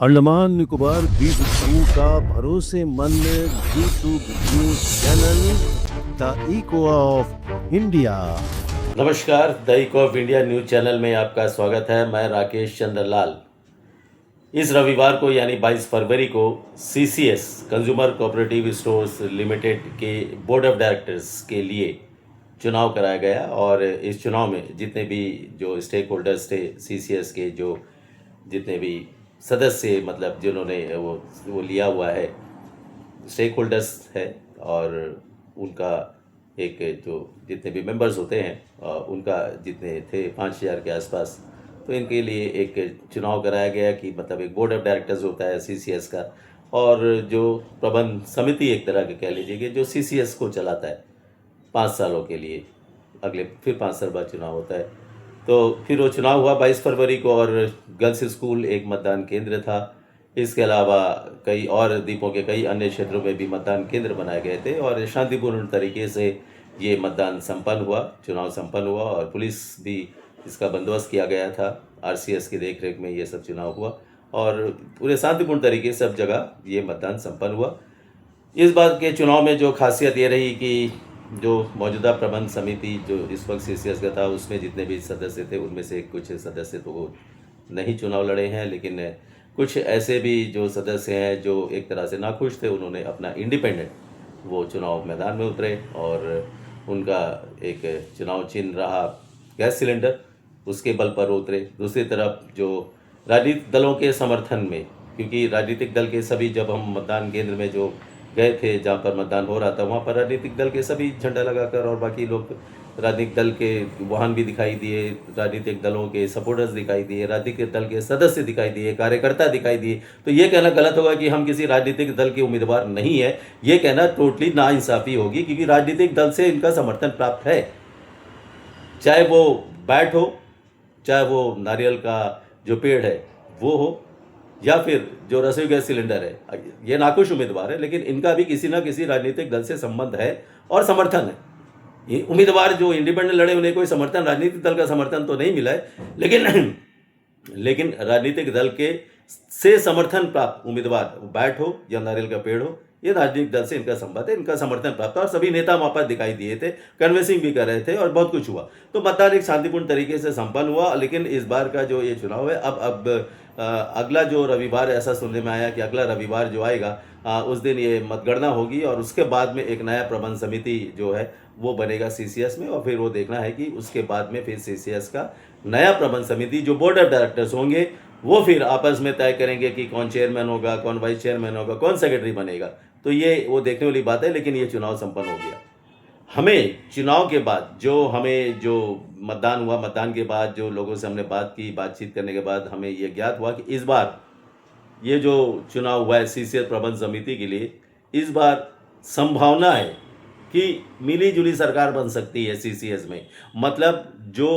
अंडमान निकोबार द्वीप समूह का भरोसेमंद YouTube news channel the Echo of India. नमस्कार, the Echo of India news channel में आपका स्वागत है। मैं राकेश चंद्र लाल। इस रविवार को यानी 22 फरवरी को CCS consumer cooperative stores limited के बोर्ड ऑफ डायरेक्टर्स के लिए चुनाव कराया गया और इस चुनाव में जितने भी जो स्टेक होल्डर्स थे सीसीएस के, जो जितने भी सदस्य मतलब जिन्होंने वो लिया हुआ है स्टेक होल्डर्स है, और उनका एक जो जितने भी मेंबर्स होते हैं उनका जितने थे 5000 के आसपास, तो इनके लिए एक चुनाव कराया गया कि मतलब एक बोर्ड ऑफ डायरेक्टर्स होता है सीसीएस का, और जो प्रबंध समिति एक तरह के कह लीजिए कि जो सीसीएस को चलाता है 5 सालों के लिए, अगले फिर 5 साल बाद चुनाव होता है। तो फिर वो चुनाव हुआ 22 फरवरी को, और गर्ल्स स्कूल एक मतदान केंद्र था। इसके अलावा कई और द्वीपों के कई अन्य क्षेत्रों में भी मतदान केंद्र बनाए गए थे और शांतिपूर्ण तरीके से ये मतदान संपन्न हुआ, चुनाव संपन्न हुआ, और पुलिस भी इसका बंदोबस्त किया गया था। आरसीएस की देखरेख में ये सब चुनाव हुआ और पूरे शांतिपूर्ण तरीके से सब जगह ये मतदान संपन्न हुआ। इस बार के चुनाव में जो खासियत ये रही कि जो मौजूदा प्रबंध समिति जो इस वक्त सीसीएस का था, उसमें जितने भी सदस्य थे उनमें से कुछ सदस्य तो वो नहीं चुनाव लड़े हैं, लेकिन कुछ ऐसे भी जो सदस्य हैं जो एक तरह से नाखुश थे, उन्होंने अपना इंडिपेंडेंट वो चुनाव मैदान में उतरे और उनका एक चुनाव चिन्ह रहा गैस सिलेंडर, उसके बल पर उतरे। दूसरी तरफ जो राजनीतिक दलों के समर्थन में, क्योंकि राजनीतिक दल के सभी, जब हम मतदान केंद्र में जो गए थे जहाँ पर मतदान हो रहा था, वहाँ पर राजनीतिक दल के सभी झंडा लगाकर, और बाकी लोग राजनीतिक दल के वाहन भी दिखाई दिए, राजनीतिक दलों के सपोर्टर्स दिखाई दिए, राजनीतिक दल के सदस्य दिखाई दिए, कार्यकर्ता दिखाई दिए। तो ये कहना गलत होगा कि हम किसी राजनीतिक दल के उम्मीदवार नहीं है, ये कहना टोटली नाइंसाफ़ी होगी, क्योंकि राजनीतिक दल से इनका समर्थन प्राप्त है, चाहे वो बैट हो, चाहे वो नारियल का जो पेड़ है वो हो, या फिर जो रसोई गैस सिलेंडर है। ये नाखुश उम्मीदवार है, लेकिन इनका भी किसी ना किसी राजनीतिक दल से संबंध है और समर्थन है। ये उम्मीदवार जो इंडिपेंडेंट लड़े, उन्हें कोई समर्थन, राजनीतिक दल का समर्थन तो नहीं मिला है, लेकिन राजनीतिक दल के से समर्थन प्राप्त उम्मीदवार, बैट हो या नारियल का पेड़ हो, ये राजनीतिक दल से इनका संबंध है, इनका समर्थन प्राप्त, और सभी नेता वहाँ पर दिखाई दिए थे, कन्वेंसिंग भी कर रहे थे और बहुत कुछ हुआ। तो मतदान एक शांतिपूर्ण तरीके से संपन्न हुआ। लेकिन इस बार का जो ये चुनाव है, अब अगला जो रविवार, ऐसा सुनने में आया कि अगला रविवार जो आएगा उस दिन ये मतगणना होगी, और उसके बाद में एक नया प्रबंध समिति जो है वो बनेगा सीसीएस में, और फिर वो देखना है कि उसके बाद में फिर सीसीएस का नया प्रबंध समिति जो बोर्ड ऑफ डायरेक्टर्स होंगे, वो फिर आपस में तय करेंगे कि कौन चेयरमैन होगा, कौन वाइस चेयरमैन होगा, कौन सेक्रेटरी बनेगा। तो ये वो देखने वाली बात है, लेकिन ये चुनाव संपन्न हो गया। हमें चुनाव के बाद जो मतदान हुआ, मतदान के बाद जो लोगों से हमने बातचीत करने के बाद हमें ये ज्ञात हुआ कि इस बार ये जो चुनाव हुआ है सीसीएस प्रबंध समिति के लिए, इस बार संभावना है कि मिली जुली सरकार बन सकती है सीसीएस में। मतलब जो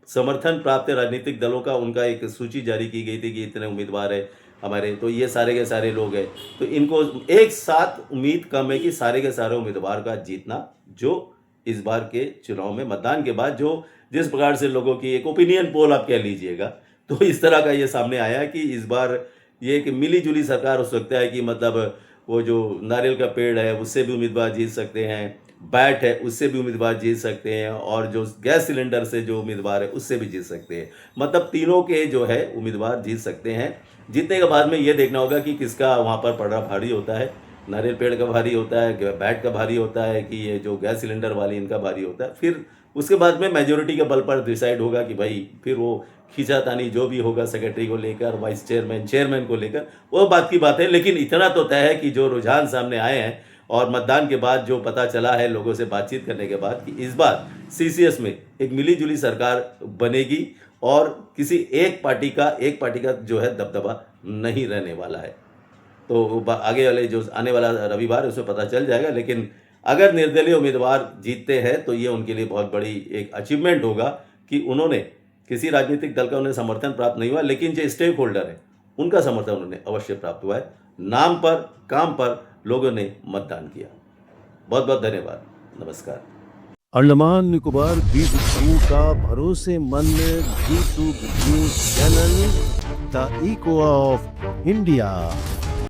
समर्थन प्राप्त राजनीतिक दलों का, उनका एक सूची जारी की गई थी कि इतने उम्मीदवार है हमारे, तो ये सारे के सारे लोग हैं, तो इनको एक साथ उम्मीद कम है कि सारे के सारे उम्मीदवार का जीतना, जो इस बार के चुनाव में मतदान के बाद जो जिस प्रकार से लोगों की एक ओपिनियन पोल आप कह लीजिएगा, तो इस तरह का ये सामने आया कि इस बार ये एक मिली जुली सरकार हो सकता है कि मतलब वो जो नारियल का पेड़ है उससे भी उम्मीदवार जीत सकते हैं, बैट है उससे भी उम्मीदवार जीत सकते हैं, और जो गैस सिलेंडर से जो उम्मीदवार है उससे भी जीत सकते हैं। मतलब तीनों के जो है उम्मीदवार जीत सकते हैं। जीतने के बाद में ये देखना होगा कि किसका वहाँ पर पड़ा भारी होता है, नारियल पेड़ का भारी होता है, बैट का भारी होता है, कि ये जो गैस सिलेंडर वाली इनका भारी होता है। फिर उसके बाद में मेजोरिटी के बल पर डिसाइड होगा कि भाई फिर वो खींचातानी जो भी होगा सेक्रेटरी को लेकर, वाइस चेयरमैन को लेकर, वो बात की बात है। लेकिन इतना तो तय है कि जो रुझान सामने आए हैं और मतदान के बाद जो पता चला है लोगों से बातचीत करने के बाद, कि इस बार सीसीएस में एक मिली जुली सरकार बनेगी और किसी एक पार्टी का जो है दबदबा नहीं रहने वाला है। तो आगे वाले जो आने वाला रविवार है उसमें पता चल जाएगा। लेकिन अगर निर्दलीय उम्मीदवार जीतते हैं तो ये उनके लिए बहुत बड़ी एक अचीवमेंट होगा कि उन्होंने किसी राजनीतिक दल का उन्हें समर्थन प्राप्त नहीं हुआ, लेकिन जो स्टेक होल्डर है उनका समर्थन उन्हें अवश्य प्राप्त हुआ है। नाम पर, काम पर लोगों ने मतदान किया। बहुत बहुत धन्यवाद। नमस्कार। अंडमान निकोबार द्वीप समूह का भरोसेमंद G2 news channel the Echo of India.